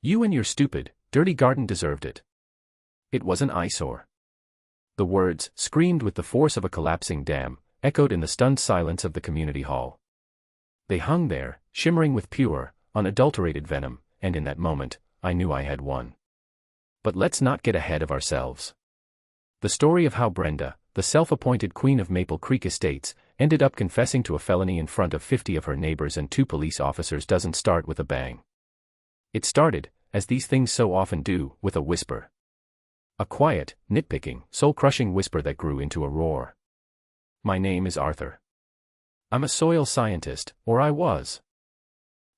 You and your stupid, dirty garden deserved it. It was an eyesore. The words, screamed with the force of a collapsing dam, echoed in the stunned silence of the community hall. They hung there, shimmering with pure, unadulterated venom, and in that moment, I knew I had won. But let's not get ahead of ourselves. The story of how Brenda, the self-appointed queen of Maple Creek Estates, ended up confessing to a felony in front of 50 of her neighbors and 2 police officers doesn't start with a bang. It started, as these things so often do, with a whisper. A quiet, nitpicking, soul-crushing whisper that grew into a roar. My name is Arthur. I'm a soil scientist, or I was.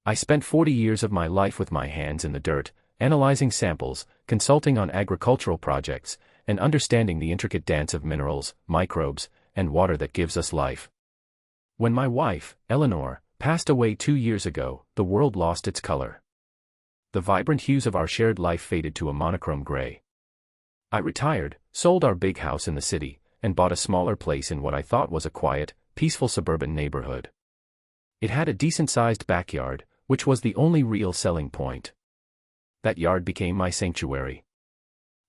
I spent 40 years of my life with my hands in the dirt, analyzing samples, consulting on agricultural projects, and understanding the intricate dance of minerals, microbes, and water that gives us life. When my wife, Eleanor, passed away 2 years ago, the world lost its color. The vibrant hues of our shared life faded to a monochrome gray. I retired, sold our big house in the city, and bought a smaller place in what I thought was a quiet, peaceful suburban neighborhood. It had a decent-sized backyard, which was the only real selling point. That yard became my sanctuary.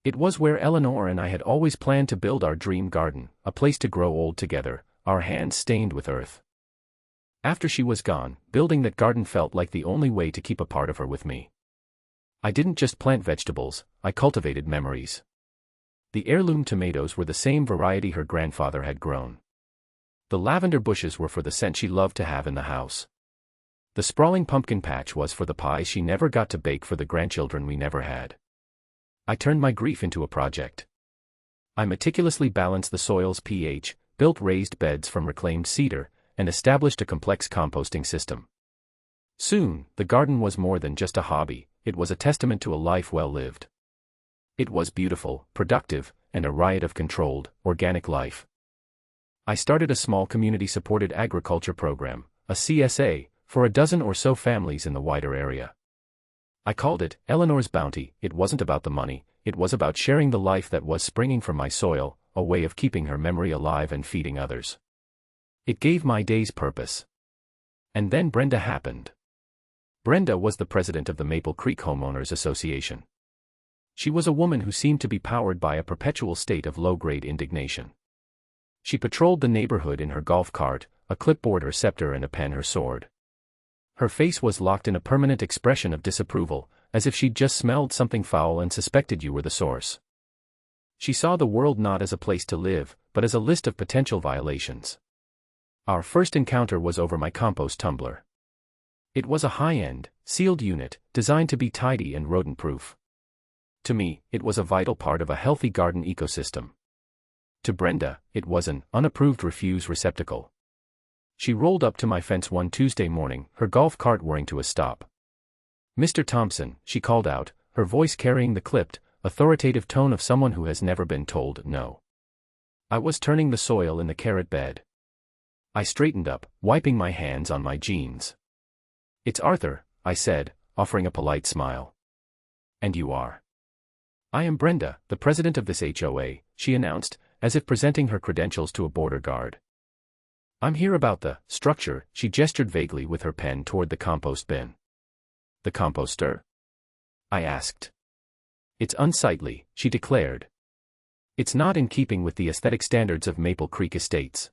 It was where Eleanor and I had always planned to build our dream garden, a place to grow old together, our hands stained with earth. After she was gone, building that garden felt like the only way to keep a part of her with me. I didn't just plant vegetables, I cultivated memories. The heirloom tomatoes were the same variety her grandfather had grown. The lavender bushes were for the scent she loved to have in the house. The sprawling pumpkin patch was for the pies she never got to bake for the grandchildren we never had. I turned my grief into a project. I meticulously balanced the soil's pH, built raised beds from reclaimed cedar, and established a complex composting system. Soon, the garden was more than just a hobby, it was a testament to a life well lived. It was beautiful, productive, and a riot of controlled, organic life. I started a small community-supported agriculture program, a CSA, for a dozen or so families in the wider area. I called it Eleanor's Bounty. It wasn't about the money, it was about sharing the life that was springing from my soil, a way of keeping her memory alive and feeding others. It gave my days purpose. And then Brenda happened. Brenda was the president of the Maple Creek Homeowners Association. She was a woman who seemed to be powered by a perpetual state of low-grade indignation. She patrolled the neighborhood in her golf cart, a clipboard her scepter and a pen her sword. Her face was locked in a permanent expression of disapproval, as if she'd just smelled something foul and suspected you were the source. She saw the world not as a place to live, but as a list of potential violations. Our first encounter was over my compost tumbler. It was a high-end, sealed unit, designed to be tidy and rodent-proof. To me, it was a vital part of a healthy garden ecosystem. To Brenda, it was an unapproved refuse receptacle. She rolled up to my fence one Tuesday morning, her golf cart whirring to a stop. "Mr. Thompson," she called out, her voice carrying the clipped, authoritative tone of someone who has never been told no. I was turning the soil in the carrot bed. I straightened up, wiping my hands on my jeans. "It's Arthur," I said, offering a polite smile. "And you are?" "I am Brenda, the president of this HOA," she announced, as if presenting her credentials to a border guard. "I'm here about the structure," she gestured vaguely with her pen toward the compost bin. "The composter?" I asked. "It's unsightly," she declared. "It's not in keeping with the aesthetic standards of Maple Creek Estates.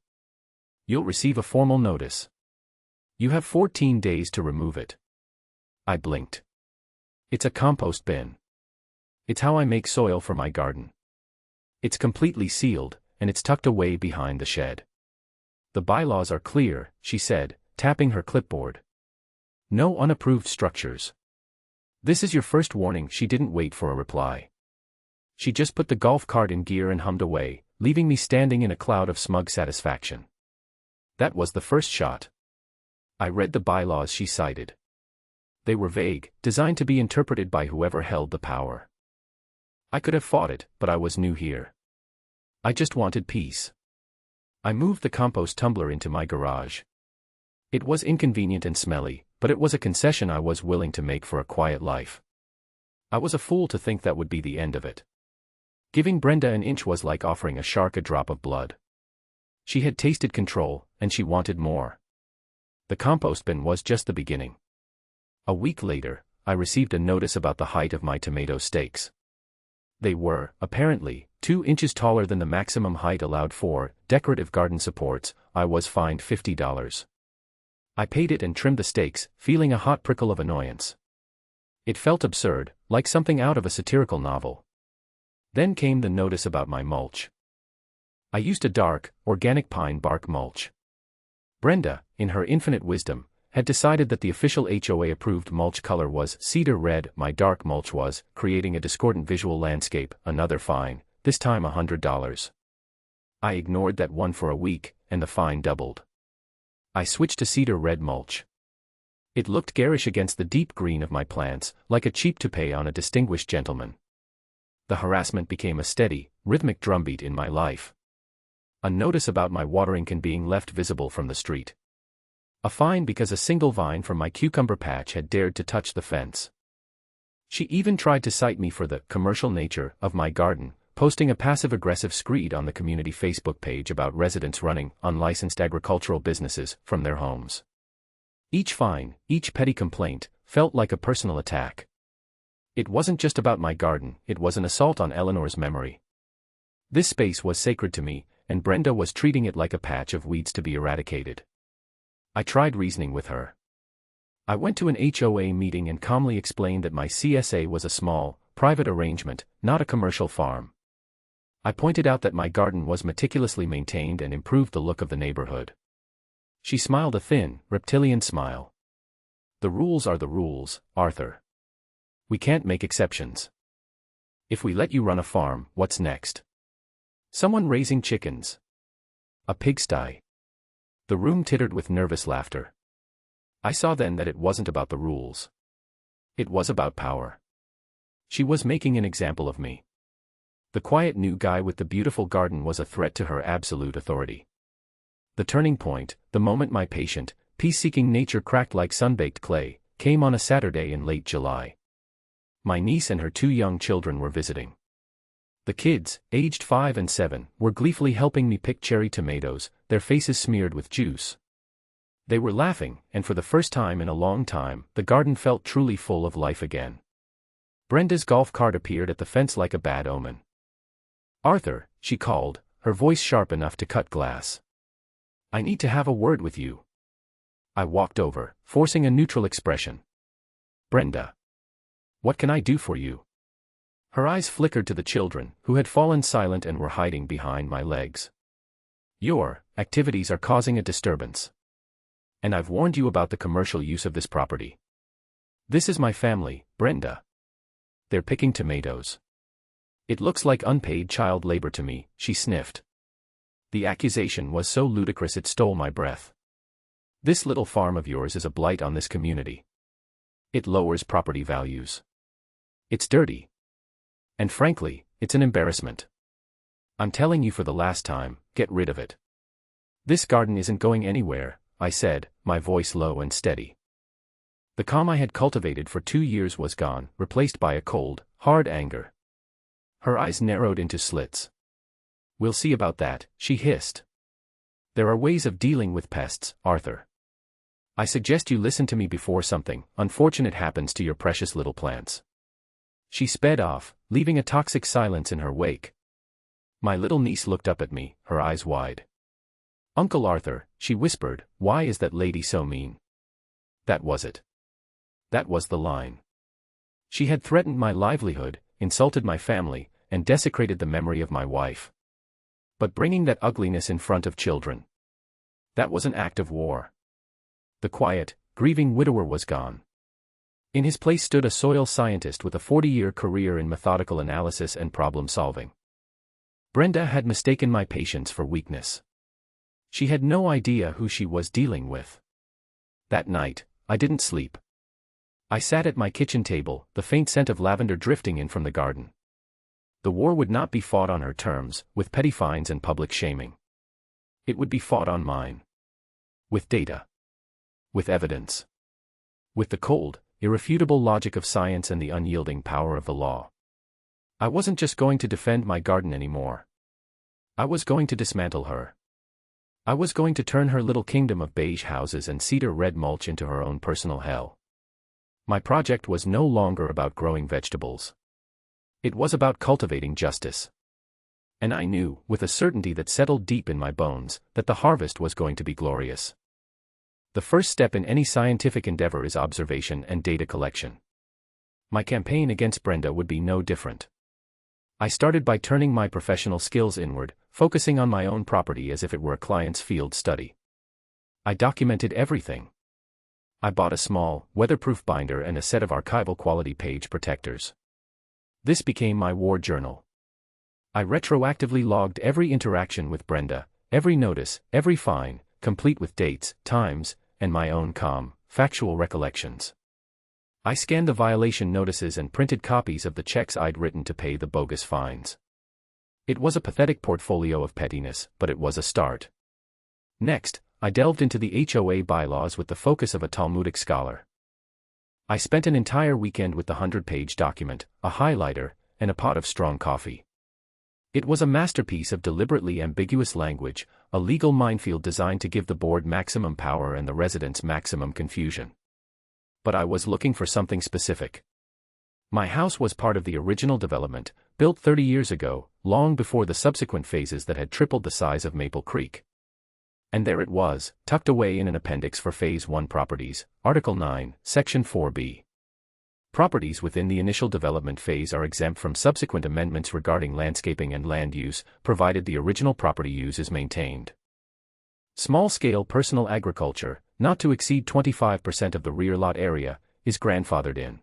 You'll receive a formal notice. You have 14 days to remove it." I blinked. "It's a compost bin. It's how I make soil for my garden. It's completely sealed, and it's tucked away behind the shed." "The bylaws are clear," she said, tapping her clipboard. "No unapproved structures. This is your first warning." She didn't wait for a reply. She just put the golf cart in gear and hummed away, leaving me standing in a cloud of smug satisfaction. That was the first shot. I read the bylaws she cited. They were vague, designed to be interpreted by whoever held the power. I could have fought it, but I was new here. I just wanted peace. I moved the compost tumbler into my garage. It was inconvenient and smelly, but it was a concession I was willing to make for a quiet life. I was a fool to think that would be the end of it. Giving Brenda an inch was like offering a shark a drop of blood. She had tasted control, and she wanted more. The compost bin was just the beginning. A week later, I received a notice about the height of my tomato stakes. They were, apparently, 2 inches taller than the maximum height allowed for decorative garden supports. I was fined $50. I paid it and trimmed the stakes, feeling a hot prickle of annoyance. It felt absurd, like something out of a satirical novel. Then came the notice about my mulch. I used a dark, organic pine bark mulch. Brenda, in her infinite wisdom, had decided that the official HOA-approved mulch color was cedar red. My dark mulch was, creating a discordant visual landscape. Another fine, this time $100. I ignored that one for a week, and the fine doubled. I switched to cedar red mulch. It looked garish against the deep green of my plants, like a cheap toupee on a distinguished gentleman. The harassment became a steady, rhythmic drumbeat in my life. A notice about my watering can being left visible from the street. A fine because a single vine from my cucumber patch had dared to touch the fence. She even tried to cite me for the commercial nature of my garden, posting a passive-aggressive screed on the community Facebook page about residents running unlicensed agricultural businesses from their homes. Each fine, each petty complaint, felt like a personal attack. It wasn't just about my garden, it was an assault on Eleanor's memory. This space was sacred to me, and Brenda was treating it like a patch of weeds to be eradicated. I tried reasoning with her. I went to an HOA meeting and calmly explained that my CSA was a small, private arrangement, not a commercial farm. I pointed out that my garden was meticulously maintained and improved the look of the neighborhood. She smiled a thin, reptilian smile. The rules are the rules, Arthur. We can't make exceptions. If we let you run a farm, what's next? Someone raising chickens? A pigsty? The room tittered with nervous laughter. I saw then that it wasn't about the rules. It was about power. She was making an example of me. The quiet new guy with the beautiful garden was a threat to her absolute authority. The turning point, the moment my patient, peace-seeking nature cracked like sun-baked clay, came on a Saturday in late July. My niece and her 2 young children were visiting. The kids, aged 5 and 7, were gleefully helping me pick cherry tomatoes, their faces smeared with juice. They were laughing, and for the first time in a long time, the garden felt truly full of life again. Brenda's golf cart appeared at the fence like a bad omen. Arthur, she called, her voice sharp enough to cut glass. I need to have a word with you. I walked over, forcing a neutral expression. Brenda. What can I do for you? Her eyes flickered to the children, who had fallen silent and were hiding behind my legs. Your activities are causing a disturbance. And I've warned you about the commercial use of this property. This is my family, Brenda. They're picking tomatoes. It looks like unpaid child labor to me, she sniffed. The accusation was so ludicrous it stole my breath. This little farm of yours is a blight on this community. It lowers property values. It's dirty. And frankly, it's an embarrassment. I'm telling you for the last time, get rid of it. This garden isn't going anywhere, I said, my voice low and steady. The calm I had cultivated for 2 years was gone, replaced by a cold, hard anger. Her eyes narrowed into slits. We'll see about that, she hissed. There are ways of dealing with pests, Arthur. I suggest you listen to me before something unfortunate happens to your precious little plants. She sped off, leaving a toxic silence in her wake. My little niece looked up at me, her eyes wide. Uncle Arthur, she whispered, why is that lady so mean? That was it. That was the line. She had threatened my livelihood, insulted my family, and desecrated the memory of my wife. But bringing that ugliness in front of children. That was an act of war. The quiet, grieving widower was gone. In his place stood a soil scientist with a 40-year career in methodical analysis and problem-solving. Brenda had mistaken my patience for weakness. She had no idea who she was dealing with. That night, I didn't sleep. I sat at my kitchen table, the faint scent of lavender drifting in from the garden. The war would not be fought on her terms, with petty fines and public shaming. It would be fought on mine. With data. With evidence. With the cold, irrefutable logic of science and the unyielding power of the law. I wasn't just going to defend my garden anymore. I was going to dismantle her. I was going to turn her little kingdom of beige houses and cedar red mulch into her own personal hell. My project was no longer about growing vegetables. It was about cultivating justice. And I knew, with a certainty that settled deep in my bones, that the harvest was going to be glorious. The first step in any scientific endeavor is observation and data collection. My campaign against Brenda would be no different. I started by turning my professional skills inward, focusing on my own property as if it were a client's field study. I documented everything. I bought a small, weatherproof binder and a set of archival quality page protectors. This became my war journal. I retroactively logged every interaction with Brenda, every notice, every fine, complete with dates, times, and my own calm, factual recollections. I scanned the violation notices and printed copies of the checks I'd written to pay the bogus fines. It was a pathetic portfolio of pettiness, but it was a start. Next, I delved into the HOA bylaws with the focus of a Talmudic scholar. I spent an entire weekend with the 100-page document, a highlighter, and a pot of strong coffee. It was a masterpiece of deliberately ambiguous language, a legal minefield designed to give the board maximum power and the residents maximum confusion. But I was looking for something specific. My house was part of the original development, built 30 years ago, long before the subsequent phases that had tripled the size of Maple Creek. And there it was, tucked away in an appendix for Phase 1 properties, Article 9, Section 4b. Properties within the initial development phase are exempt from subsequent amendments regarding landscaping and land use, provided the original property use is maintained. Small-scale personal agriculture, not to exceed 25% of the rear lot area, is grandfathered in.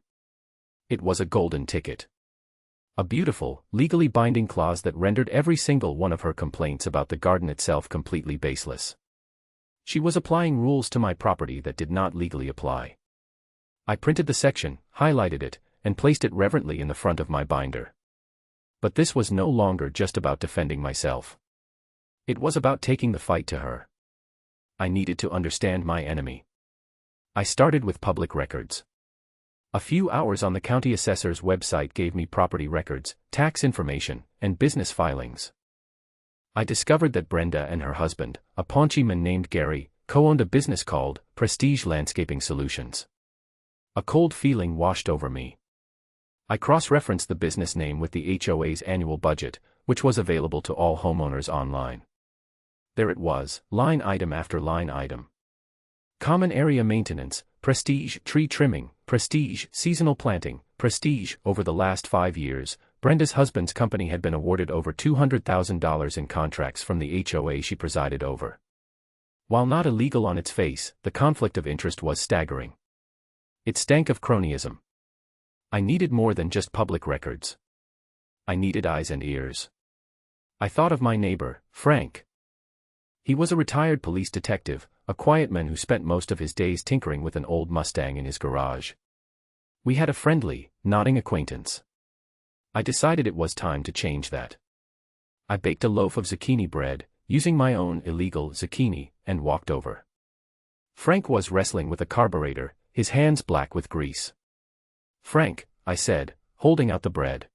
It was a golden ticket. A beautiful, legally binding clause that rendered every single one of her complaints about the garden itself completely baseless. She was applying rules to my property that did not legally apply. I printed the section, highlighted it, and placed it reverently in the front of my binder. But this was no longer just about defending myself. It was about taking the fight to her. I needed to understand my enemy. I started with public records. A few hours on the county assessor's website gave me property records, tax information, and business filings. I discovered that Brenda and her husband, a paunchy man named Gary, co-owned a business called Prestige Landscaping Solutions. A cold feeling washed over me. I cross-referenced the business name with the HOA's annual budget, which was available to all homeowners online. There it was, line item after line item. Common area maintenance, Prestige tree trimming, Prestige seasonal planting, Prestige. Over the last 5 years, Brenda's husband's company had been awarded over $200,000 in contracts from the HOA she presided over. While not illegal on its face, the conflict of interest was staggering. It stank of cronyism. I needed more than just public records. I needed eyes and ears. I thought of my neighbor, Frank. He was a retired police detective, a quiet man who spent most of his days tinkering with an old Mustang in his garage. We had a friendly, nodding acquaintance. I decided it was time to change that. I baked a loaf of zucchini bread, using my own illegal zucchini, and walked over. Frank was wrestling with a carburetor, his hands black with grease. "Frank," I said, holding out the bread.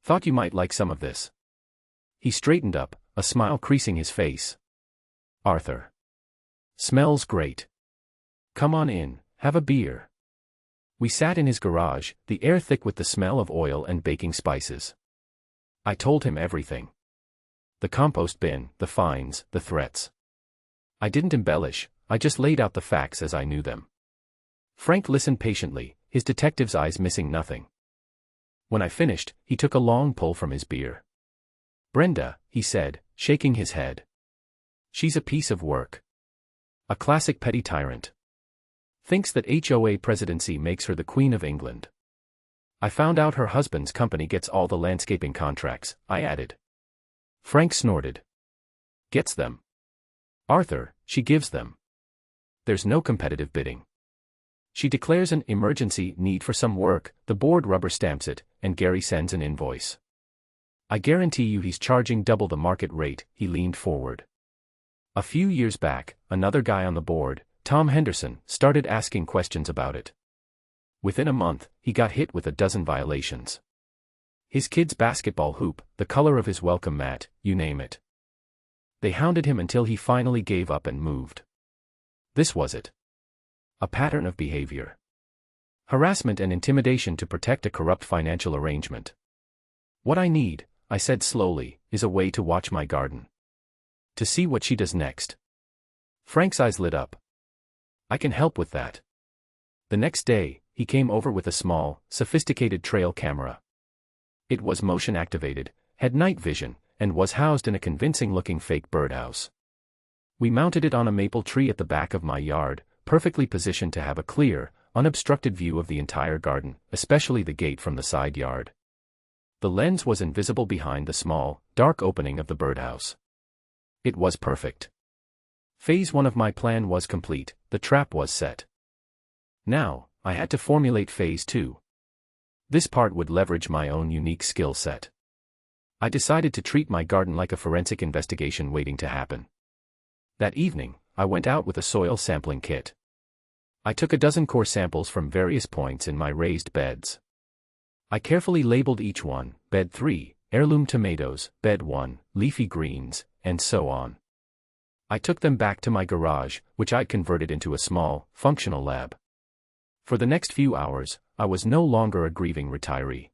"Thought you might like some of this." He straightened up, a smile creasing his face. "Arthur. Smells great. Come on in, have a beer." We sat in his garage, the air thick with the smell of oil and baking spices. I told him everything. The compost bin, the fines, the threats. I didn't embellish, I just laid out the facts as I knew them. Frank listened patiently, his detective's eyes missing nothing. When I finished, he took a long pull from his beer. "Brenda," he said, shaking his head. "She's a piece of work. A classic petty tyrant. Thinks that HOA presidency makes her the Queen of England. I found out her husband's company gets all the landscaping contracts," I added. Frank snorted. "Gets them? Arthur, she gives them. There's no competitive bidding. She declares an emergency need for some work, the board rubber stamps it, and Gary sends an invoice. I guarantee you he's charging double the market rate." He leaned forward. "A few years back, another guy on the board, Tom Henderson, started asking questions about it. Within a month, he got hit with a dozen violations. His kid's basketball hoop, the color of his welcome mat, you name it. They hounded him until he finally gave up and moved. This was it. A pattern of behavior. Harassment and intimidation to protect a corrupt financial arrangement. What I need, I said slowly, is a way to watch my garden. To see what she does next. Frank's eyes lit up. I can help with that. The next day, he came over with a small, sophisticated trail camera. It was motion activated, had night vision, and was housed in a convincing-looking fake birdhouse. We mounted it on a maple tree at the back of my yard, perfectly positioned to have a clear, unobstructed view of the entire garden, especially the gate from the side yard. The lens was invisible behind the small, dark opening of the birdhouse. It was perfect. Phase 1 of my plan was complete, the trap was set. Now, I had to formulate Phase 2. This part would leverage my own unique skill set. I decided to treat my garden like a forensic investigation waiting to happen. That evening, I went out with a soil sampling kit. I took a dozen core samples from various points in my raised beds. I carefully labeled each one: Bed 3, heirloom tomatoes, Bed 1, leafy greens, and so on. I took them back to my garage, which I'd converted into a small, functional lab. For the next few hours, I was no longer a grieving retiree.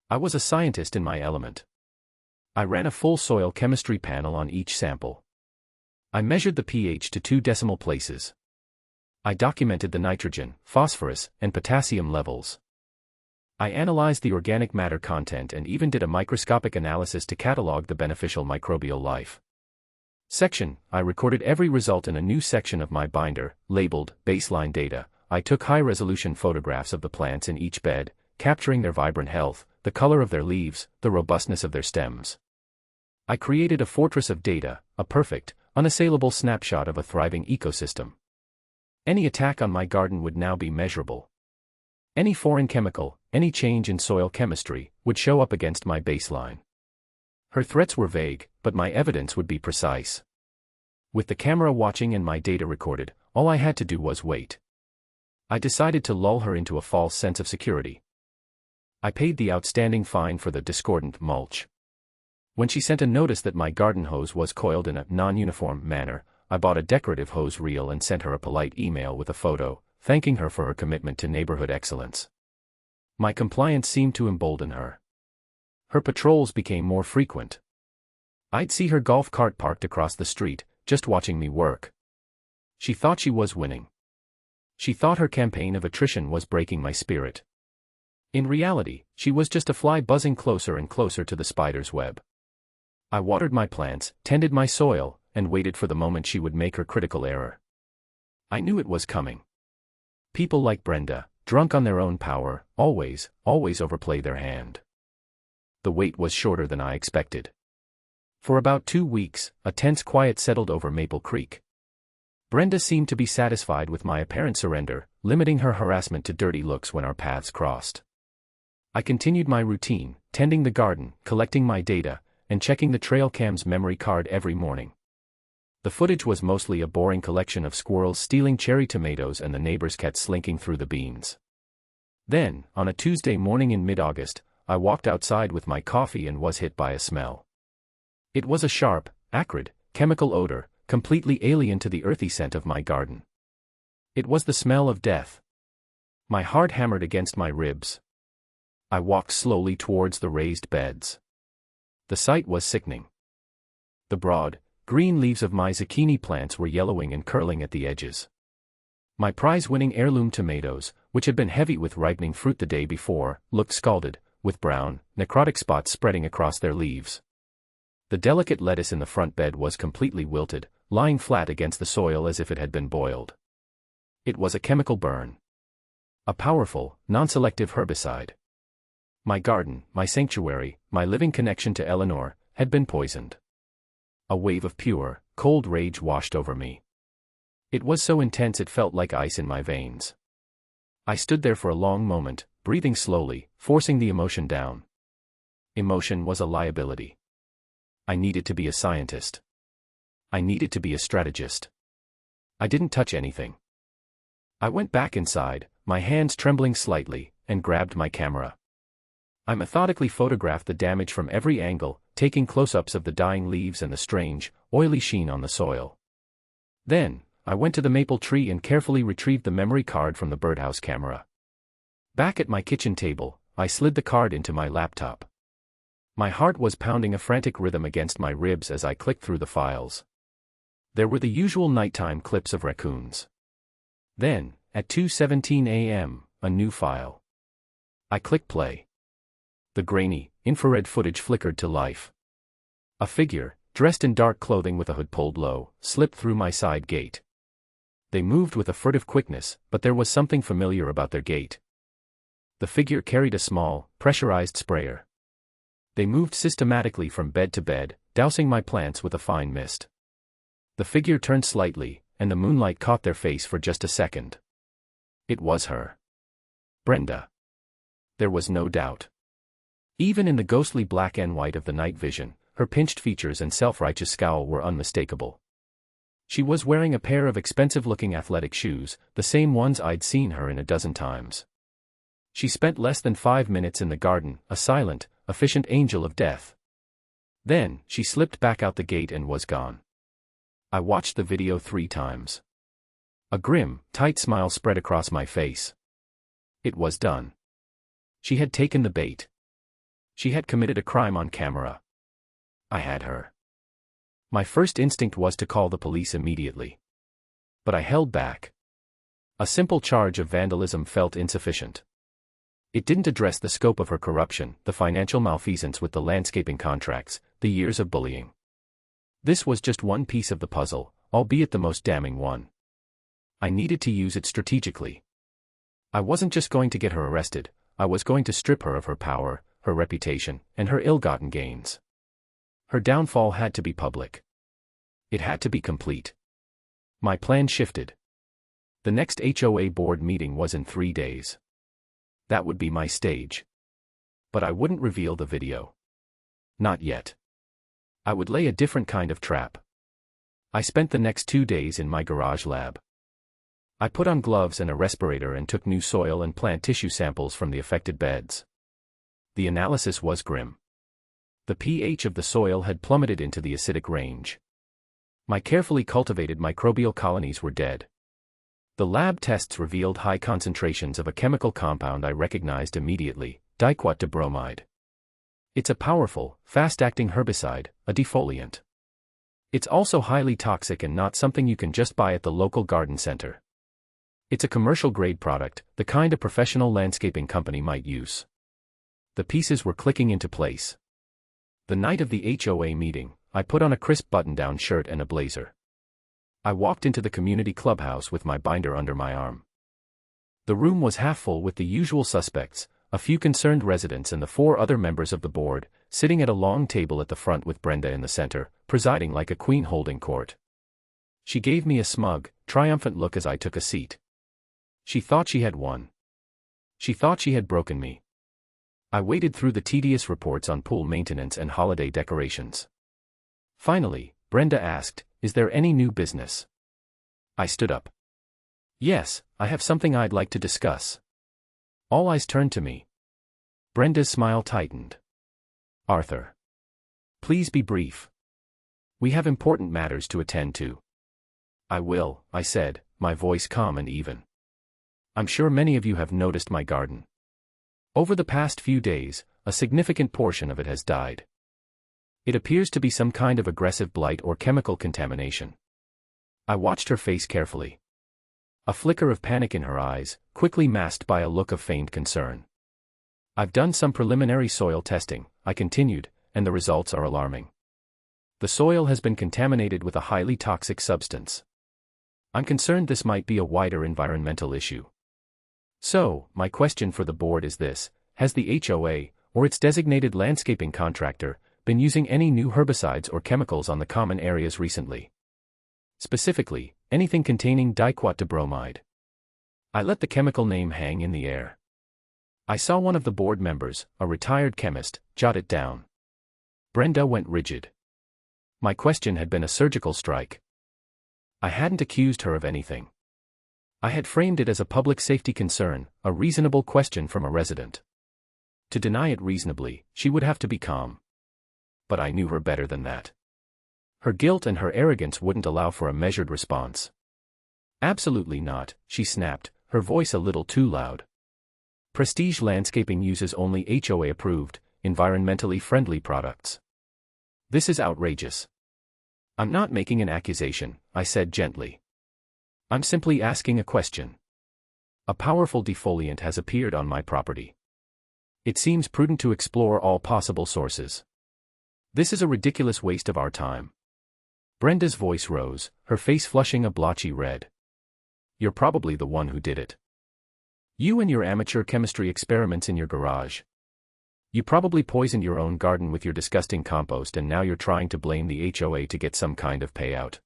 I was a scientist in my element. I ran a full soil chemistry panel on each sample. I measured the pH to 2 decimal places. I documented the nitrogen, phosphorus, and potassium levels. I analyzed the organic matter content and even did a microscopic analysis to catalog the beneficial microbial life. Section: I recorded every result in a new section of my binder, labeled Baseline Data. I took high-resolution photographs of the plants in each bed, capturing their vibrant health, the color of their leaves, the robustness of their stems. I created a fortress of data, a perfect, unassailable snapshot of a thriving ecosystem. Any attack on my garden would now be measurable. Any foreign chemical, any change in soil chemistry, would show up against my baseline. Her threats were vague, but my evidence would be precise. With the camera watching and my data recorded, all I had to do was wait. I decided to lull her into a false sense of security. I paid the outstanding fine for the discordant mulch. When she sent a notice that my garden hose was coiled in a non-uniform manner, I bought a decorative hose reel and sent her a polite email with a photo, thanking her for her commitment to neighborhood excellence. My compliance seemed to embolden her. Her patrols became more frequent. I'd see her golf cart parked across the street, just watching me work. She thought she was winning. She thought her campaign of attrition was breaking my spirit. In reality, she was just a fly buzzing closer and closer to the spider's web. I watered my plants, tended my soil, and waited for the moment she would make her critical error. I knew it was coming. People like Brenda, drunk on their own power, always overplay their hand. The wait was shorter than I expected. For about 2 weeks, a tense quiet settled over Maple Creek. Brenda seemed to be satisfied with my apparent surrender, limiting her harassment to dirty looks when our paths crossed. I continued my routine, tending the garden, collecting my data, and checking the trail cam's memory card every morning. The footage was mostly a boring collection of squirrels stealing cherry tomatoes and the neighbor's cat slinking through the beans. Then, on a Tuesday morning in mid-August, I walked outside with my coffee and was hit by a smell. It was a sharp, acrid, chemical odor, completely alien to the earthy scent of my garden. It was the smell of death. My heart hammered against my ribs. I walked slowly towards the raised beds. The sight was sickening. The broad, green leaves of my zucchini plants were yellowing and curling at the edges. My prize-winning heirloom tomatoes, which had been heavy with ripening fruit the day before, looked scalded, with brown, necrotic spots spreading across their leaves. The delicate lettuce in the front bed was completely wilted, lying flat against the soil as if it had been boiled. It was a chemical burn. A powerful, non-selective herbicide. My garden, my sanctuary, my living connection to Eleanor, had been poisoned. A wave of pure, cold rage washed over me. It was so intense it felt like ice in my veins. I stood there for a long moment, breathing slowly, forcing the emotion down. Emotion was a liability. I needed to be a scientist. I needed to be a strategist. I didn't touch anything. I went back inside, my hands trembling slightly, and grabbed my camera. I methodically photographed the damage from every angle, taking close-ups of the dying leaves and the strange, oily sheen on the soil. Then, I went to the maple tree and carefully retrieved the memory card from the birdhouse camera. Back at my kitchen table, I slid the card into my laptop. My heart was pounding a frantic rhythm against my ribs as I clicked through the files. There were the usual nighttime clips of raccoons. Then, at 2:17 a.m., a new file. I clicked play. The grainy, infrared footage flickered to life. A figure, dressed in dark clothing with a hood pulled low, slipped through my side gate. They moved with a furtive quickness, but there was something familiar about their gait. The figure carried a small, pressurized sprayer. They moved systematically from bed to bed, dousing my plants with a fine mist. The figure turned slightly, and the moonlight caught their face for just a second. It was her. Brenda. There was no doubt. Even in the ghostly black and white of the night vision, her pinched features and self-righteous scowl were unmistakable. She was wearing a pair of expensive-looking athletic shoes, the same ones I'd seen her in a dozen times. She spent less than 5 minutes in the garden, a silent, efficient angel of death. Then, she slipped back out the gate and was gone. I watched the video 3 times. A grim, tight smile spread across my face. It was done. She had taken the bait. She had committed a crime on camera. I had her. My first instinct was to call the police immediately. But I held back. A simple charge of vandalism felt insufficient. It didn't address the scope of her corruption, the financial malfeasance with the landscaping contracts, the years of bullying. This was just one piece of the puzzle, albeit the most damning one. I needed to use it strategically. I wasn't just going to get her arrested, I was going to strip her of her power, her reputation, and her ill-gotten gains. Her downfall had to be public. It had to be complete. My plan shifted. The next HOA board meeting was in 3 days. That would be my stage. But I wouldn't reveal the video. Not yet. I would lay a different kind of trap. I spent the next 2 days in my garage lab. I put on gloves and a respirator and took new soil and plant tissue samples from the affected beds. The analysis was grim. The pH of the soil had plummeted into the acidic range. My carefully cultivated microbial colonies were dead. The lab tests revealed high concentrations of a chemical compound I recognized immediately, diquat-dibromide. It's a powerful, fast-acting herbicide, a defoliant. It's also highly toxic and not something you can just buy at the local garden center. It's a commercial-grade product, the kind a professional landscaping company might use. The pieces were clicking into place. The night of the HOA meeting, I put on a crisp button-down shirt and a blazer. I walked into the community clubhouse with my binder under my arm. The room was half full with the usual suspects, a few concerned residents and the 4 other members of the board, sitting at a long table at the front with Brenda in the center, presiding like a queen holding court. She gave me a smug, triumphant look as I took a seat. She thought she had won. She thought she had broken me. I waded through the tedious reports on pool maintenance and holiday decorations. Finally, Brenda asked, "Is there any new business?" I stood up. "Yes, I have something I'd like to discuss." All eyes turned to me. Brenda's smile tightened. "Arthur. Please be brief. We have important matters to attend to." "I will," I said, my voice calm and even. "I'm sure many of you have noticed my garden. Over the past few days, a significant portion of it has died. It appears to be some kind of aggressive blight or chemical contamination." I watched her face carefully. A flicker of panic in her eyes, quickly masked by a look of feigned concern. "I've done some preliminary soil testing," I continued, "and the results are alarming. The soil has been contaminated with a highly toxic substance. I'm concerned this might be a wider environmental issue. So, my question for the board is this: has the HOA, or its designated landscaping contractor, been using any new herbicides or chemicals on the common areas recently? Specifically, anything containing diquat-dibromide?" I let the chemical name hang in the air. I saw one of the board members, a retired chemist, jot it down. Brenda went rigid. My question had been a surgical strike. I hadn't accused her of anything. I had framed it as a public safety concern, a reasonable question from a resident. To deny it reasonably, she would have to be calm. But I knew her better than that. Her guilt and her arrogance wouldn't allow for a measured response. "Absolutely not," she snapped, her voice a little too loud. Prestige Landscaping uses only HOA-approved, environmentally friendly products. This is outrageous. I'm not making an accusation, I said gently. I'm simply asking a question. A powerful defoliant has appeared on my property. It seems prudent to explore all possible sources. This is a ridiculous waste of our time. Brenda's voice rose, her face flushing a blotchy red. You're probably the one who did it. You and your amateur chemistry experiments in your garage. You probably poisoned your own garden with your disgusting compost and now you're trying to blame the HOA to get some kind of payout.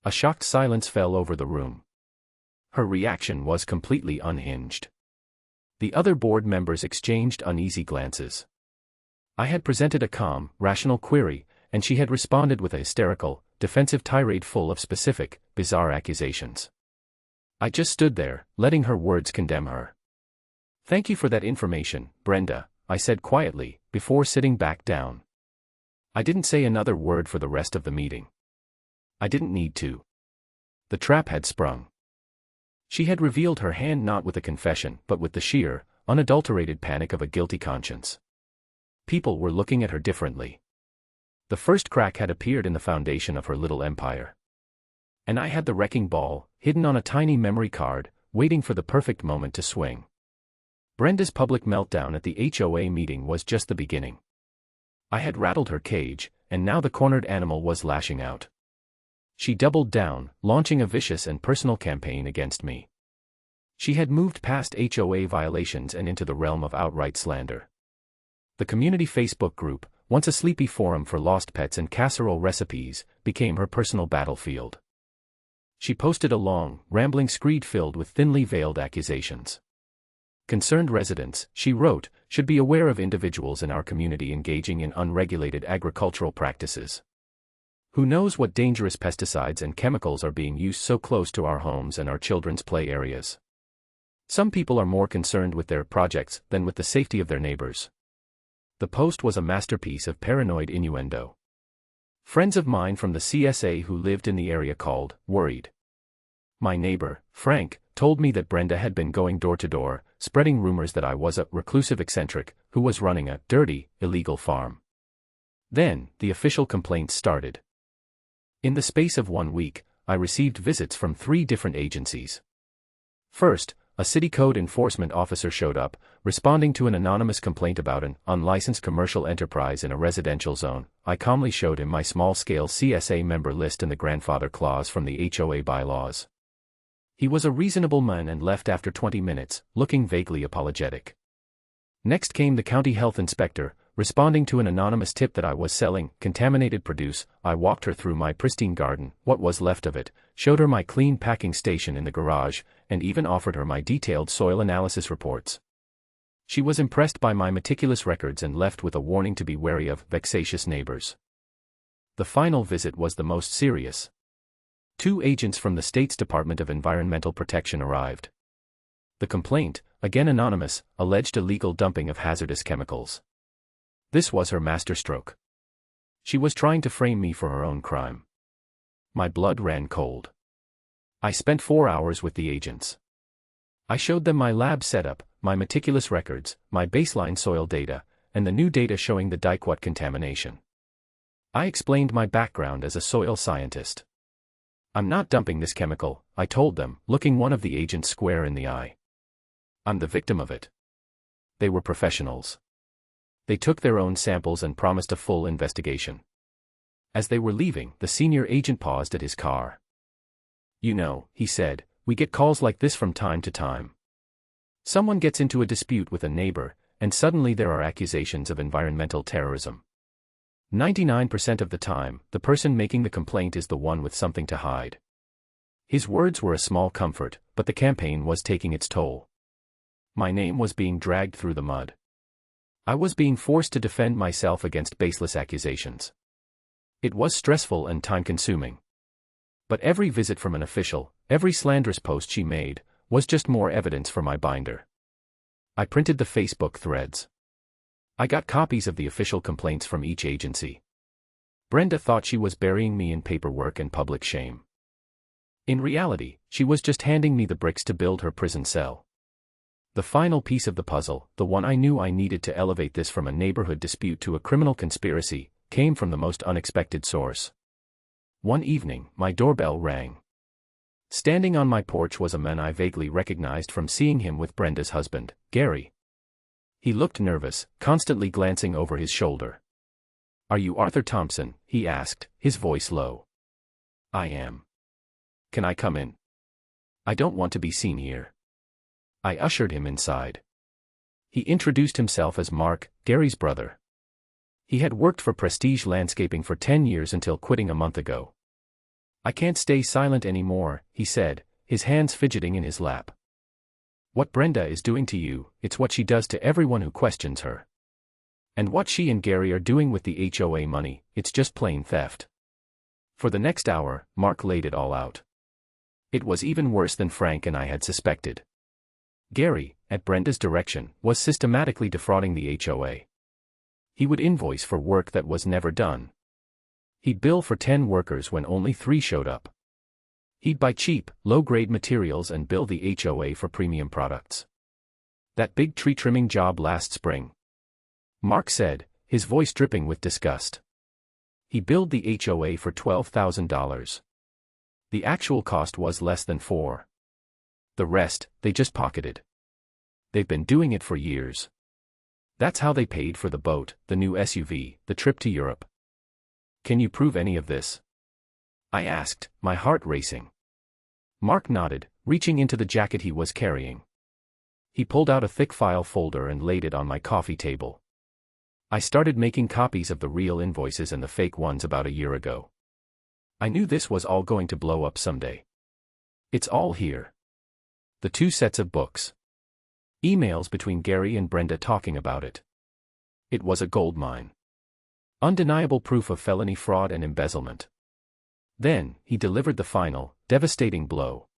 A shocked silence fell over the room. Her reaction was completely unhinged. The other board members exchanged uneasy glances. I had presented a calm, rational query, and she had responded with a hysterical, defensive tirade full of specific, bizarre accusations. I just stood there, letting her words condemn her. Thank you for that information, Brenda, I said quietly, before sitting back down. I didn't say another word for the rest of the meeting. I didn't need to. The trap had sprung. She had revealed her hand not with a confession but with the sheer, unadulterated panic of a guilty conscience. People were looking at her differently. The first crack had appeared in the foundation of her little empire. And I had the wrecking ball, hidden on a tiny memory card, waiting for the perfect moment to swing. Brenda's public meltdown at the HOA meeting was just the beginning. I had rattled her cage, and now the cornered animal was lashing out. She doubled down, launching a vicious and personal campaign against me. She had moved past HOA violations and into the realm of outright slander. The community Facebook group, once a sleepy forum for lost pets and casserole recipes, became her personal battlefield. She posted a long, rambling screed filled with thinly veiled accusations. Concerned residents, she wrote, should be aware of individuals in our community engaging in unregulated agricultural practices. Who knows what dangerous pesticides and chemicals are being used so close to our homes and our children's play areas? Some people are more concerned with their projects than with the safety of their neighbors. The post was a masterpiece of paranoid innuendo. Friends of mine from the CSA who lived in the area called, worried. My neighbor, Frank, told me that Brenda had been going door to door, spreading rumors that I was a reclusive eccentric who was running a dirty, illegal farm. Then, the official complaints started. In the space of 1 week, I received visits from 3 different agencies. First, a city code enforcement officer showed up, responding to an anonymous complaint about an unlicensed commercial enterprise in a residential zone. I calmly showed him my small-scale CSA member list and the grandfather clause from the HOA bylaws. He was a reasonable man and left after 20 minutes, looking vaguely apologetic. Next came the county health inspector, responding to an anonymous tip that I was selling contaminated produce. I walked her through my pristine garden, what was left of it, showed her my clean packing station in the garage, and even offered her my detailed soil analysis reports. She was impressed by my meticulous records and left with a warning to be wary of vexatious neighbors. The final visit was the most serious. 2 agents from the state's Department of Environmental Protection arrived. The complaint, again anonymous, alleged illegal dumping of hazardous chemicals. This was her masterstroke. She was trying to frame me for her own crime. My blood ran cold. I spent 4 hours with the agents. I showed them my lab setup, my meticulous records, my baseline soil data, and the new data showing the Daiquat contamination. I explained my background as a soil scientist. I'm not dumping this chemical, I told them, looking one of the agents square in the eye. I'm the victim of it. They were professionals. They took their own samples and promised a full investigation. As they were leaving, the senior agent paused at his car. You know, he said, we get calls like this from time to time. Someone gets into a dispute with a neighbor, and suddenly there are accusations of environmental terrorism. 99% of the time, the person making the complaint is the one with something to hide. His words were a small comfort, but the campaign was taking its toll. My name was being dragged through the mud. I was being forced to defend myself against baseless accusations. It was stressful and time-consuming. But every visit from an official, every slanderous post she made, was just more evidence for my binder. I printed the Facebook threads. I got copies of the official complaints from each agency. Brenda thought she was burying me in paperwork and public shame. In reality, she was just handing me the bricks to build her prison cell. The final piece of the puzzle, the one I knew I needed to elevate this from a neighborhood dispute to a criminal conspiracy, came from the most unexpected source. One evening, my doorbell rang. Standing on my porch was a man I vaguely recognized from seeing him with Brenda's husband, Gary. He looked nervous, constantly glancing over his shoulder. "Are you Arthur Thompson?" he asked, his voice low. "I am. Can I come in? I don't want to be seen here." I ushered him inside. He introduced himself as Mark, Gary's brother. He had worked for Prestige Landscaping for 10 years until quitting a month ago. "I can't stay silent anymore," he said, his hands fidgeting in his lap. "What Brenda is doing to you, it's what she does to everyone who questions her. And what she and Gary are doing with the HOA money, it's just plain theft." For the next hour, Mark laid it all out. It was even worse than Frank and I had suspected. Gary, at Brenda's direction, was systematically defrauding the HOA. He would invoice for work that was never done. He'd bill for 10 workers when only 3 showed up. He'd buy cheap, low-grade materials and bill the HOA for premium products. That big tree trimming job last spring, Mark said, his voice dripping with disgust. He billed the HOA for $12,000. The actual cost was less than $4,000. The rest, they just pocketed. They've been doing it for years. That's how they paid for the boat, the new SUV, the trip to Europe. "Can you prove any of this?" I asked, my heart racing. Mark nodded, reaching into the jacket he was carrying. He pulled out a thick file folder and laid it on my coffee table. I started making copies of the real invoices and the fake ones about a year ago. I knew this was all going to blow up someday. It's all here. The 2 sets of books. Emails between Gary and Brenda talking about it. It was a goldmine. Undeniable proof of felony fraud and embezzlement. Then, he delivered the final, devastating blow.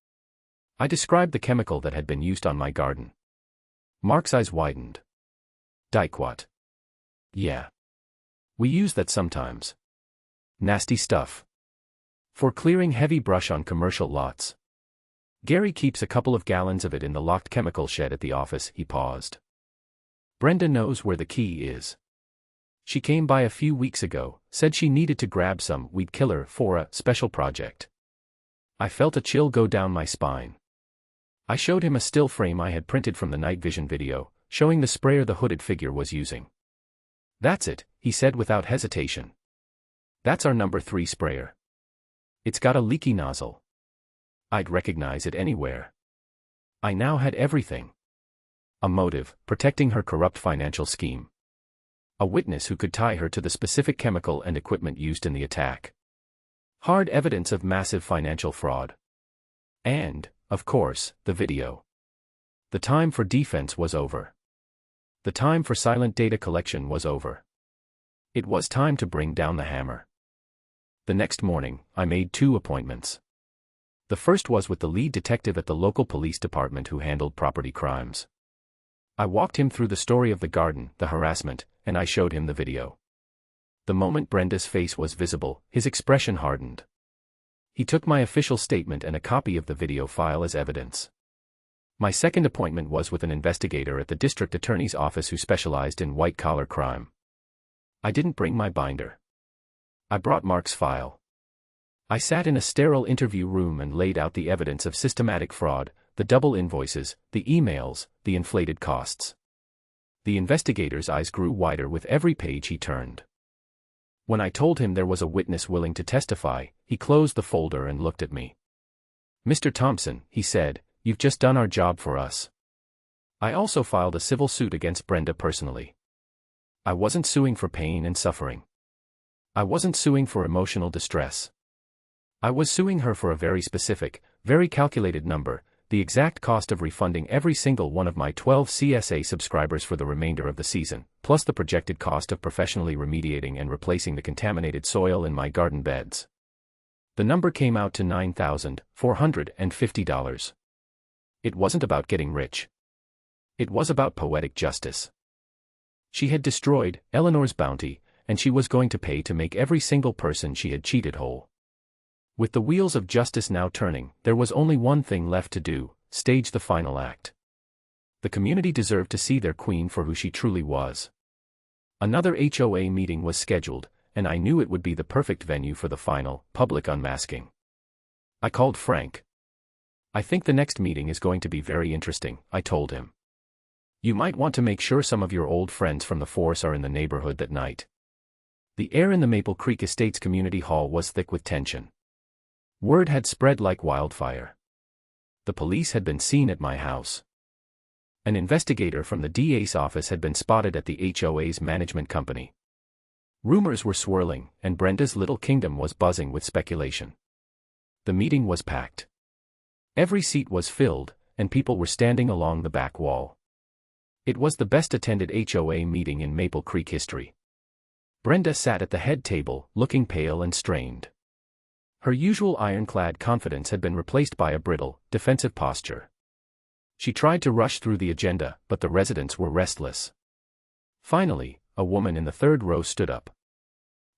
I described the chemical that had been used on my garden. Mark's eyes widened. "Dicquat. Yeah. We use that sometimes. Nasty stuff. For clearing heavy brush on commercial lots. Gary keeps a couple of gallons of it in the locked chemical shed at the office." He paused. "Brenda knows where the key is. She came by a few weeks ago, said she needed to grab some, we'd kill her for a special project." I felt a chill go down my spine. I showed him a still frame I had printed from the night vision video, showing the sprayer the hooded figure was using. "That's it," he said without hesitation. "That's our number 3 sprayer. It's got a leaky nozzle. I'd recognize it anywhere." I now had everything. A motive, protecting her corrupt financial scheme. A witness who could tie her to the specific chemical and equipment used in the attack. Hard evidence of massive financial fraud. And, of course, the video. The time for defense was over. The time for silent data collection was over. It was time to bring down the hammer. The next morning, I made 2 appointments. The first was with the lead detective at the local police department who handled property crimes. I walked him through the story of the garden, the harassment, and I showed him the video. The moment Brenda's face was visible, his expression hardened. He took my official statement and a copy of the video file as evidence. My second appointment was with an investigator at the district attorney's office who specialized in white-collar crime. I didn't bring my binder. I brought Mark's file. I sat in a sterile interview room and laid out the evidence of systematic fraud, the double invoices, the emails, the inflated costs. The investigator's eyes grew wider with every page he turned. When I told him there was a witness willing to testify, he closed the folder and looked at me. "Mr. Thompson," he said, "you've just done our job for us. I also filed a civil suit against Brenda personally. I wasn't suing for pain and suffering. I wasn't suing for emotional distress. I was suing her for a very specific, very calculated number, the exact cost of refunding every single one of my 12 CSA subscribers for the remainder of the season, plus the projected cost of professionally remediating and replacing the contaminated soil in my garden beds. The number came out to $9,450. It wasn't about getting rich. It was about poetic justice. She had destroyed Eleanor's bounty, and she was going to pay to make every single person she had cheated whole. With the wheels of justice now turning, there was only one thing left to do: stage the final act. The community deserved to see their queen for who she truly was. Another HOA meeting was scheduled, and I knew it would be the perfect venue for the final, public unmasking. I called Frank. "I think the next meeting is going to be very interesting," I told him. "You might want to make sure some of your old friends from the force are in the neighborhood that night." The air in the Maple Creek Estates Community Hall was thick with tension. Word had spread like wildfire. The police had been seen at my house. An investigator from the DA's office had been spotted at the HOA's management company. Rumors were swirling, and Brenda's little kingdom was buzzing with speculation. The meeting was packed. Every seat was filled, and people were standing along the back wall. It was the best-attended HOA meeting in Maple Creek history. Brenda sat at the head table, looking pale and strained. Her usual ironclad confidence had been replaced by a brittle, defensive posture. She tried to rush through the agenda, but the residents were restless. Finally, a woman in the third row stood up.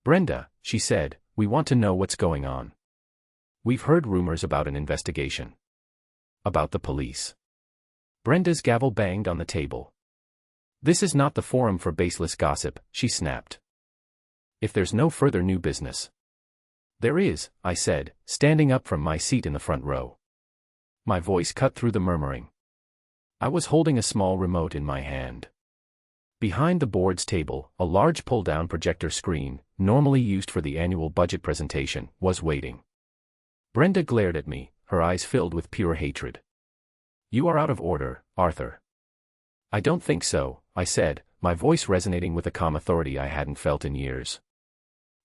"Brenda," she said, "we want to know what's going on. We've heard rumors about an investigation. About the police." Brenda's gavel banged on the table. "This is not the forum for baseless gossip," she snapped. "If there's no further new business." "There is," I said, standing up from my seat in the front row. My voice cut through the murmuring. I was holding a small remote in my hand. Behind the board's table, a large pull-down projector screen, normally used for the annual budget presentation, was waiting. Brenda glared at me, her eyes filled with pure hatred. "You are out of order, Arthur." "I don't think so," I said, my voice resonating with a calm authority I hadn't felt in years.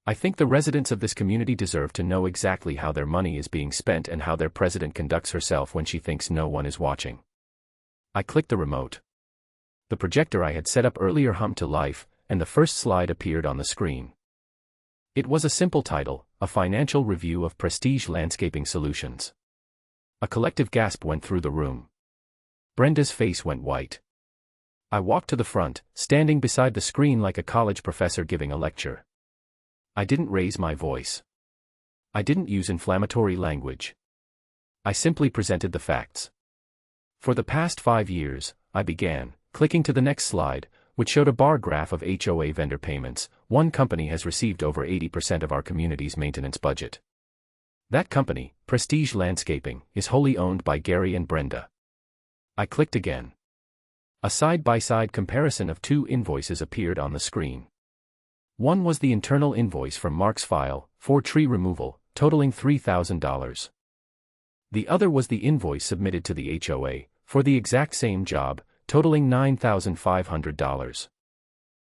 "I think the residents of this community deserve to know exactly how their money is being spent and how their president conducts herself when she thinks no one is watching." I clicked the remote. The projector I had set up earlier hummed to life, and the first slide appeared on the screen. It was a simple title, "A Financial Review of Prestige Landscaping Solutions." A collective gasp went through the room. Brenda's face went white. I walked to the front, standing beside the screen like a college professor giving a lecture. I didn't raise my voice. I didn't use inflammatory language. I simply presented the facts. "For the past 5 years," I began, clicking to the next slide, which showed a bar graph of HOA vendor payments, "one company has received over 80% of our community's maintenance budget. That company, Prestige Landscaping, is wholly owned by Gary and Brenda." I clicked again. A side-by-side comparison of 2 invoices appeared on the screen. One was the internal invoice from Mark's file, for tree removal, totaling $3,000. The other was the invoice submitted to the HOA, for the exact same job, totaling $9,500.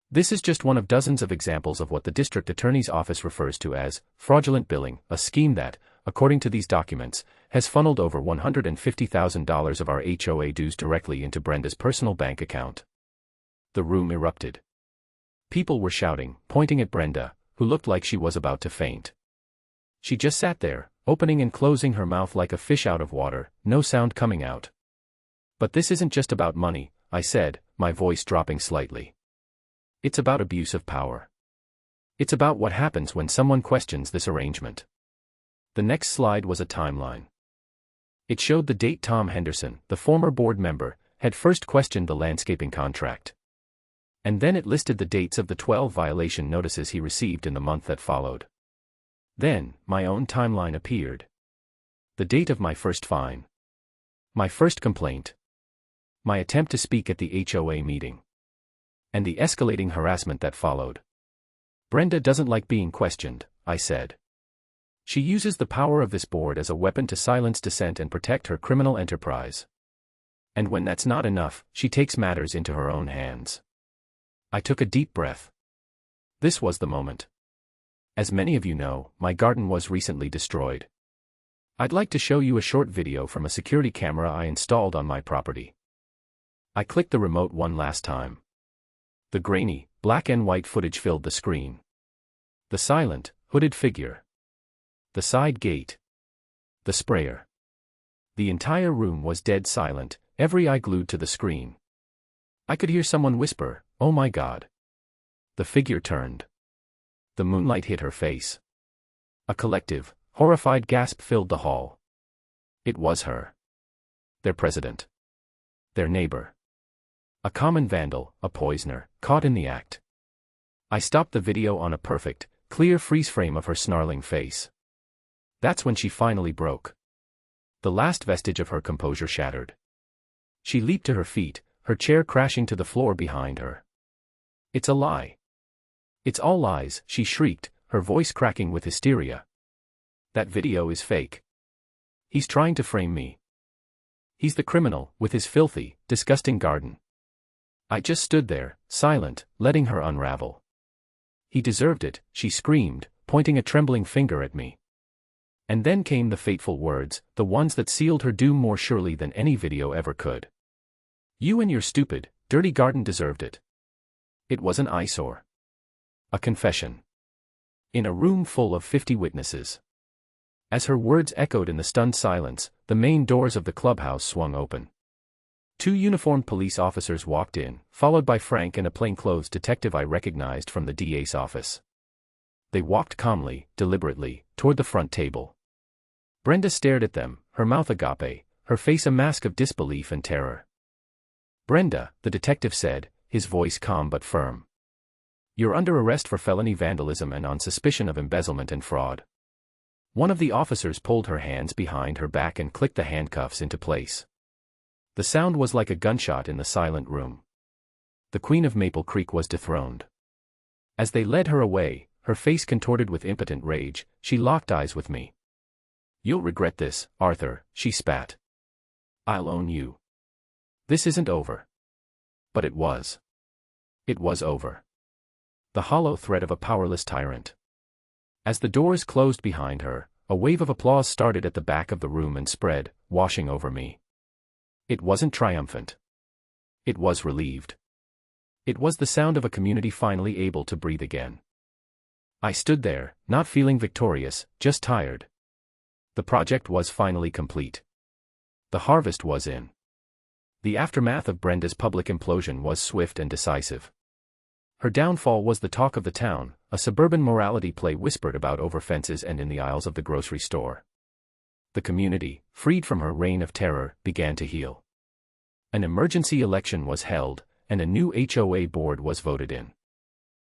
This is just one of dozens of examples of what the district attorney's office refers to as fraudulent billing, a scheme that, according to these documents, has funneled over $150,000 of our HOA dues directly into Brenda's personal bank account. The room erupted. People were shouting, pointing at Brenda, who looked like she was about to faint. She just sat there, opening and closing her mouth like a fish out of water, no sound coming out. "But this isn't just about money," I said, my voice dropping slightly. "It's about abuse of power. It's about what happens when someone questions this arrangement." The next slide was a timeline. It showed the date Tom Henderson, the former board member, had first questioned the landscaping contract. And then it listed the dates of the 12 violation notices he received in the month that followed. Then, my own timeline appeared. The date of my first fine. My first complaint. My attempt to speak at the HOA meeting. And the escalating harassment that followed. "Brenda doesn't like being questioned," I said. "She uses the power of this board as a weapon to silence dissent and protect her criminal enterprise. And when that's not enough, she takes matters into her own hands." I took a deep breath. This was the moment. As many of you know, my garden was recently destroyed. I'd like to show you a short video from a security camera I installed on my property. I clicked the remote one last time. The grainy, black and white footage filled the screen. The silent, hooded figure. The side gate. The sprayer. The entire room was dead silent, every eye glued to the screen. I could hear someone whisper, "Oh my God." The figure turned. The moonlight hit her face. A collective, horrified gasp filled the hall. It was her. Their president. Their neighbor. A common vandal, a poisoner, caught in the act. I stopped the video on a perfect, clear freeze frame of her snarling face. That's when she finally broke. The last vestige of her composure shattered. She leaped to her feet, her chair crashing to the floor behind her. It's a lie. It's all lies, she shrieked, her voice cracking with hysteria. That video is fake. He's trying to frame me. He's the criminal, with his filthy, disgusting garden. I just stood there, silent, letting her unravel. He deserved it, she screamed, pointing a trembling finger at me. And then came the fateful words, the ones that sealed her doom more surely than any video ever could. You and your stupid, dirty garden deserved it. It was an eyesore. A confession. In a room full of 50 witnesses. As her words echoed in the stunned silence, the main doors of the clubhouse swung open. 2 uniformed police officers walked in, followed by Frank and a plainclothes detective I recognized from the DA's office. They walked calmly, deliberately, toward the front table. Brenda stared at them, her mouth agape, her face a mask of disbelief and terror. Brenda, the detective said, his voice calm but firm. You're under arrest for felony vandalism and on suspicion of embezzlement and fraud. One of the officers pulled her hands behind her back and clicked the handcuffs into place. The sound was like a gunshot in the silent room. The Queen of Maple Creek was dethroned. As they led her away, her face contorted with impotent rage, she locked eyes with me. You'll regret this, Arthur, she spat. I'll own you. This isn't over. But it was. It was over. The hollow threat of a powerless tyrant. As the doors closed behind her, a wave of applause started at the back of the room and spread, washing over me. It wasn't triumphant. It was relieved. It was the sound of a community finally able to breathe again. I stood there, not feeling victorious, just tired. The project was finally complete. The harvest was in. The aftermath of Brenda's public implosion was swift and decisive. Her downfall was the talk of the town, a suburban morality play whispered about over fences and in the aisles of the grocery store. The community, freed from her reign of terror, began to heal. An emergency election was held, and a new HOA board was voted in.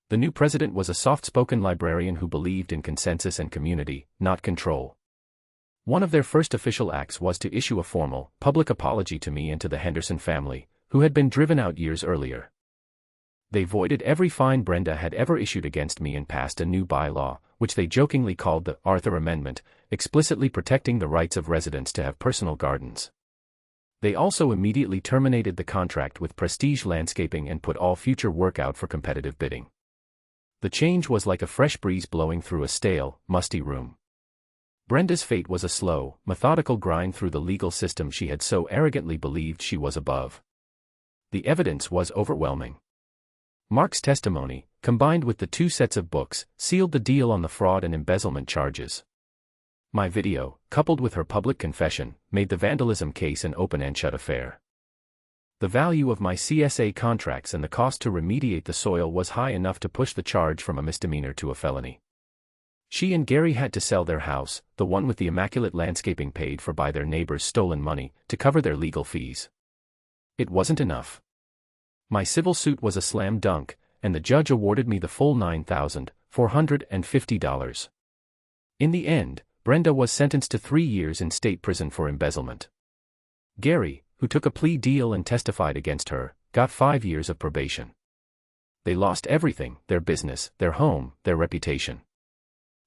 The new president was a soft-spoken librarian who believed in consensus and community, not control. One of their first official acts was to issue a formal, public apology to me and to the Henderson family, who had been driven out years earlier. They voided every fine Brenda had ever issued against me and passed a new bylaw, which they jokingly called the Arthur Amendment, explicitly protecting the rights of residents to have personal gardens. They also immediately terminated the contract with Prestige Landscaping and put all future work out for competitive bidding. The change was like a fresh breeze blowing through a stale, musty room. Brenda's fate was a slow, methodical grind through the legal system she had so arrogantly believed she was above. The evidence was overwhelming. Mark's testimony, combined with the 2 sets of books, sealed the deal on the fraud and embezzlement charges. My video, coupled with her public confession, made the vandalism case an open and shut affair. The value of my CSA contracts and the cost to remediate the soil was high enough to push the charge from a misdemeanor to a felony. She and Gary had to sell their house, the one with the immaculate landscaping paid for by their neighbor's stolen money, to cover their legal fees. It wasn't enough. My civil suit was a slam dunk, and the judge awarded me the full $9,450. In the end, Brenda was sentenced to 3 years in state prison for embezzlement. Gary, who took a plea deal and testified against her, got 5 years of probation. They lost everything, their business, their home, their reputation.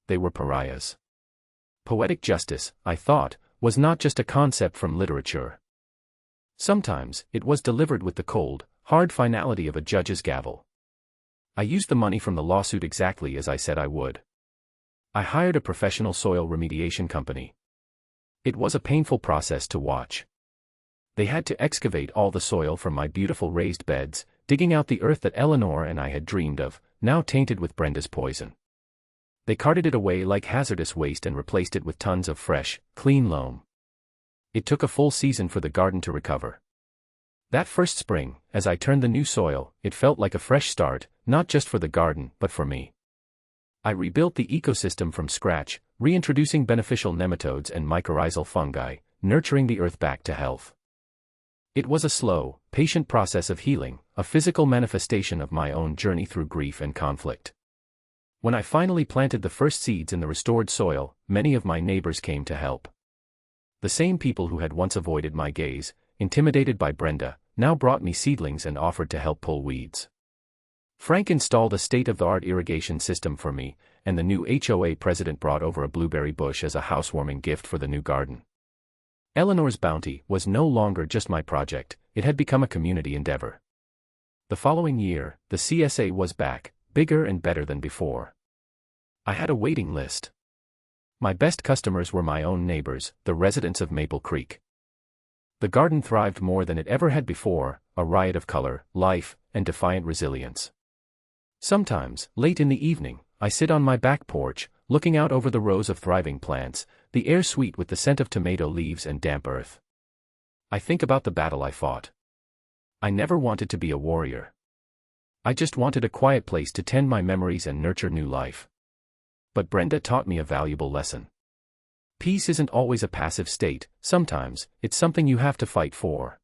They were pariahs. Poetic justice, I thought, was not just a concept from literature. Sometimes, it was delivered with the cold, hard finality of a judge's gavel. I used the money from the lawsuit exactly as I said I would. I hired a professional soil remediation company. It was a painful process to watch. They had to excavate all the soil from my beautiful raised beds, digging out the earth that Eleanor and I had dreamed of, now tainted with Brenda's poison. They carted it away like hazardous waste and replaced it with tons of fresh, clean loam. It took a full season for the garden to recover. That first spring, as I turned the new soil, it felt like a fresh start, not just for the garden, but for me. I rebuilt the ecosystem from scratch, reintroducing beneficial nematodes and mycorrhizal fungi, nurturing the earth back to health. It was a slow, patient process of healing, a physical manifestation of my own journey through grief and conflict. When I finally planted the first seeds in the restored soil, many of my neighbors came to help. The same people who had once avoided my gaze, intimidated by Brenda, now brought me seedlings and offered to help pull weeds. Frank installed a state-of-the-art irrigation system for me, and the new HOA president brought over a blueberry bush as a housewarming gift for the new garden. Eleanor's bounty was no longer just my project, it had become a community endeavor. The following year, the CSA was back, bigger and better than before. I had a waiting list. My best customers were my own neighbors, the residents of Maple Creek. The garden thrived more than it ever had before, a riot of color, life, and defiant resilience. Sometimes, late in the evening, I sit on my back porch, looking out over the rows of thriving plants, the air sweet with the scent of tomato leaves and damp earth. I think about the battle I fought. I never wanted to be a warrior. I just wanted a quiet place to tend my memories and nurture new life. But Brenda taught me a valuable lesson. Peace isn't always a passive state, sometimes, it's something you have to fight for.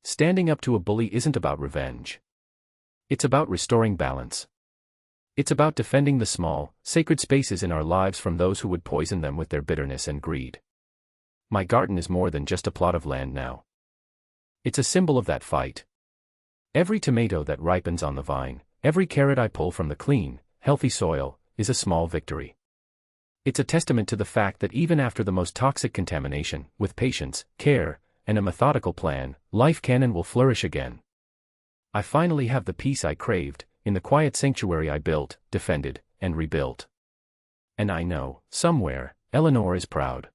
Standing up to a bully isn't about revenge. It's about restoring balance. It's about defending the small, sacred spaces in our lives from those who would poison them with their bitterness and greed. My garden is more than just a plot of land now. It's a symbol of that fight. Every tomato that ripens on the vine, every carrot I pull from the clean, healthy soil, is a small victory. It's a testament to the fact that even after the most toxic contamination, with patience, care, and a methodical plan, life can and will flourish again. I finally have the peace I craved, in the quiet sanctuary I built, defended, and rebuilt. And I know, somewhere, Eleanor is proud.